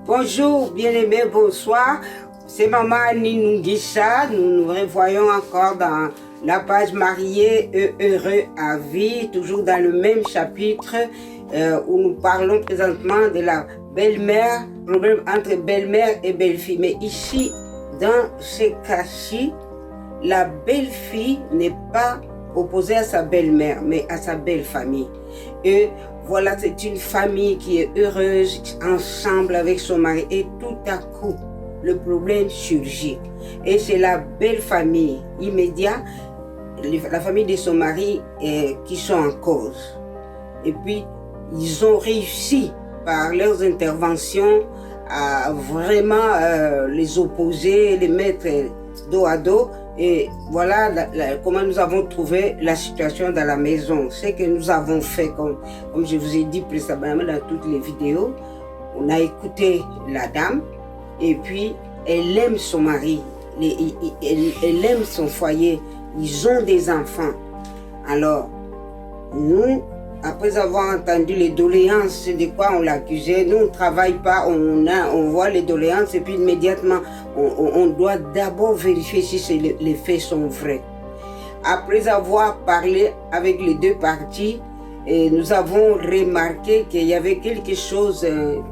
Bonjour, bien-aimés, bonsoir. C'est Maman Annie Nungisha. Nous nous revoyons encore dans la page mariée et heureux à vie, toujours dans le même chapitre où nous parlons présentement de la belle-mère, problème entre belle-mère et belle-fille. Mais ici, dans ce cas-ci, la belle-fille n'est pas opposée à sa belle-mère, mais à sa belle-famille. Et voilà, c'est une famille qui est heureuse, ensemble avec son mari. Et tout à coup, le problème surgit. Et c'est la belle-famille immédiate, la famille de son mari, qui sont en cause. Et puis, ils ont réussi par leurs interventions à vraiment les opposer, les mettre dos à dos. Et voilà comment nous avons trouvé la situation dans la maison. Ce que nous avons fait, comme je vous ai dit précédemment dans toutes les vidéos, on a écouté la dame et puis elle aime son mari, elle aime son foyer, ils ont des enfants. Alors, nous, après avoir entendu les doléances de quoi on l'accusait, nous on ne travaille pas, on voit les doléances et puis immédiatement on doit d'abord vérifier si les faits sont vrais. Après avoir parlé avec les deux parties, nous avons remarqué qu'il y avait quelque chose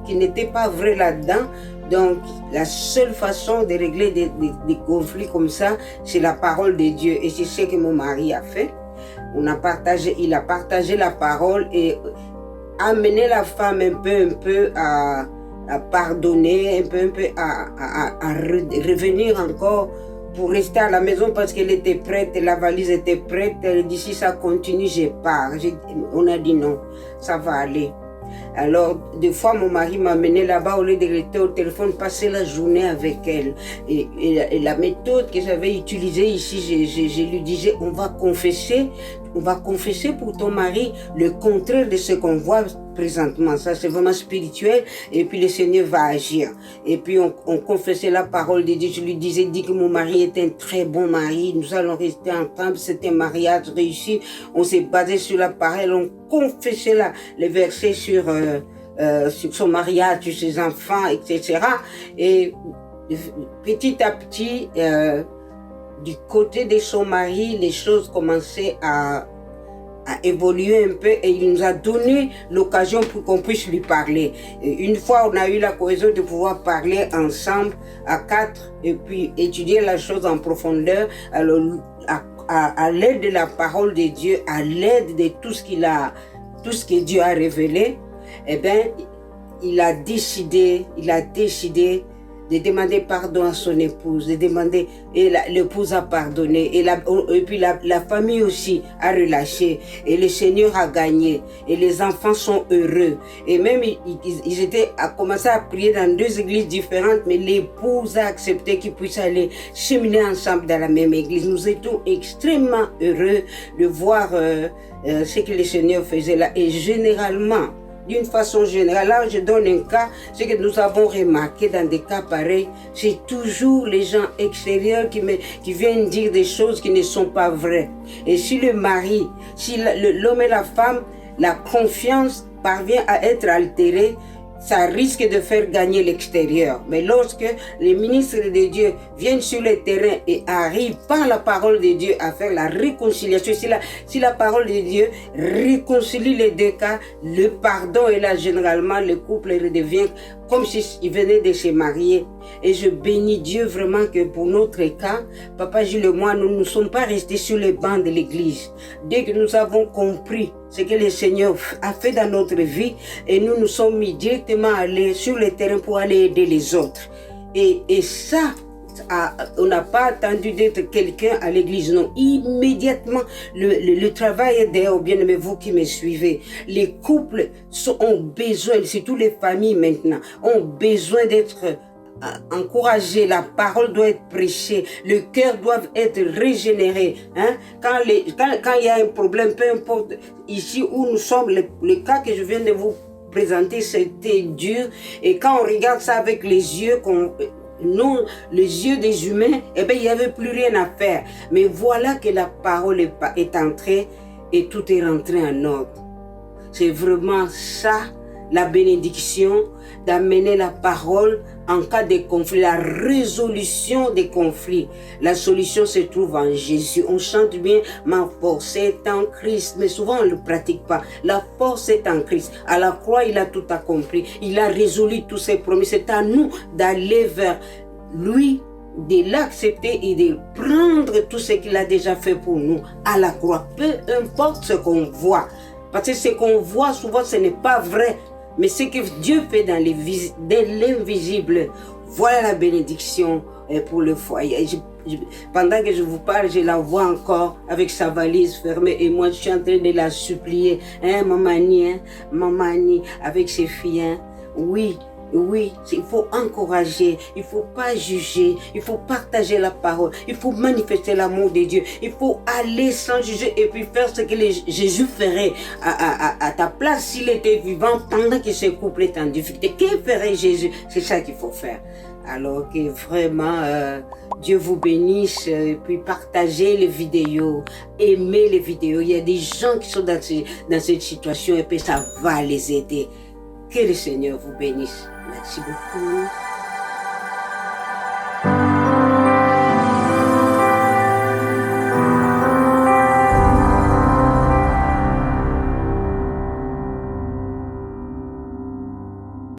qui n'était pas vrai là-dedans. Donc la seule façon de régler des conflits comme ça, c'est la parole de Dieu. Et c'est ce que mon mari a fait. Il a partagé la parole et amené la femme un peu à pardonner, un peu à revenir encore pour rester à la maison parce qu'elle était prête, la valise était prête. Elle dit si ça continue, je pars. On a dit non, ça va aller. Alors, des fois, mon mari m'a amené là-bas au lieu de rester au téléphone, passer la journée avec elle. Et la méthode que j'avais utilisée ici, je lui disais, on va confesser pour ton mari le contraire de ce qu'on voit présentement. Ça, c'est vraiment spirituel. Et puis, le Seigneur va agir. Et puis, on confessait la parole de Dieu. Je lui disais, dis que mon mari est un très bon mari. Nous allons rester ensemble. C'était un mariage réussi. On s'est basé sur la parole. On confessait les versets sur son mariage, sur ses enfants, etc. Et petit à petit, du côté de son mari, les choses commençaient à évoluer un peu et il nous a donné l'occasion pour qu'on puisse lui parler. Et une fois, on a eu la cohésion de pouvoir parler ensemble à quatre et puis étudier la chose en profondeur. Alors, à l'aide de la parole de Dieu, à l'aide de tout ce que Dieu a révélé, eh bien, il a décidé de demander pardon à son épouse, de demander, et l'épouse a pardonné, et puis la famille aussi a relâché, et le Seigneur a gagné, et les enfants sont heureux. Et même, ils a commencé à prier dans deux églises différentes, mais l'épouse a accepté qu'ils puissent aller cheminer ensemble dans la même église. Nous étions extrêmement heureux de voir ce que le Seigneur faisait là, et généralement, d'une façon générale, là je donne un cas, ce que nous avons remarqué dans des cas pareils, c'est toujours les gens extérieurs qui viennent dire des choses qui ne sont pas vraies. Et si le mari, si l'homme et la femme, la confiance parvient à être altérée, ça risque de faire gagner l'extérieur. Mais lorsque les ministres de Dieu viennent sur le terrain et arrivent par la parole de Dieu à faire la réconciliation, si la parole de Dieu réconcilie les deux cas, le pardon est là, généralement le couple redevient comme s'ils venaient de se marier. Et je bénis Dieu vraiment que pour notre cas, Papa Gilles et moi, nous ne sommes pas restés sur les bancs de l'église. Dès que nous avons compris ce que le Seigneur a fait dans notre vie, et nous sommes mis directement allés sur le terrain pour aller aider les autres. Et ça, on n'a pas attendu d'être quelqu'un à l'église, non. Immédiatement, le travail est derrière, bien aimé, vous qui me suivez. Les couples ont besoin, surtout les familles maintenant, ont besoin d'être encouragés. La parole doit être prêchée, le cœur doit être régénéré. Hein? Quand il y a un problème, peu importe ici où nous sommes, le cas que je viens de vous présenter, c'était dur. Et quand on regarde ça avec les yeux non, les yeux des humains, eh bien, il n'y avait plus rien à faire. Mais voilà que la parole est entrée et tout est rentré en ordre. C'est vraiment ça la bénédiction, d'amener la parole en cas de conflit, la résolution des conflits. La solution se trouve en Jésus. On chante bien, ma force est en Christ, mais souvent on ne le pratique pas. La force est en Christ. À la croix, il a tout accompli. Il a résolu tous ses promesses. C'est à nous d'aller vers lui, de l'accepter et de prendre tout ce qu'il a déjà fait pour nous à la croix. Peu importe ce qu'on voit. Parce que ce qu'on voit souvent, ce n'est pas vrai. Mais ce que Dieu fait dans l'invisible, voilà la bénédiction pour le foyer. Pendant que je vous parle, je la vois encore avec sa valise fermée et moi je suis en train de la supplier. Mamani, avec ses filles. Hein. Oui, il faut encourager, il ne faut pas juger, il faut partager la parole, il faut manifester l'amour de Dieu, il faut aller sans juger et puis faire ce que Jésus ferait à ta place s'il était vivant pendant que ce couple est en difficulté. Que ferait Jésus? C'est ça qu'il faut faire. Alors que vraiment, Dieu vous bénisse, et puis partagez les vidéos, aimez les vidéos. Il y a des gens qui sont dans cette situation et puis ça va les aider. Que le Seigneur vous bénisse. Merci beaucoup.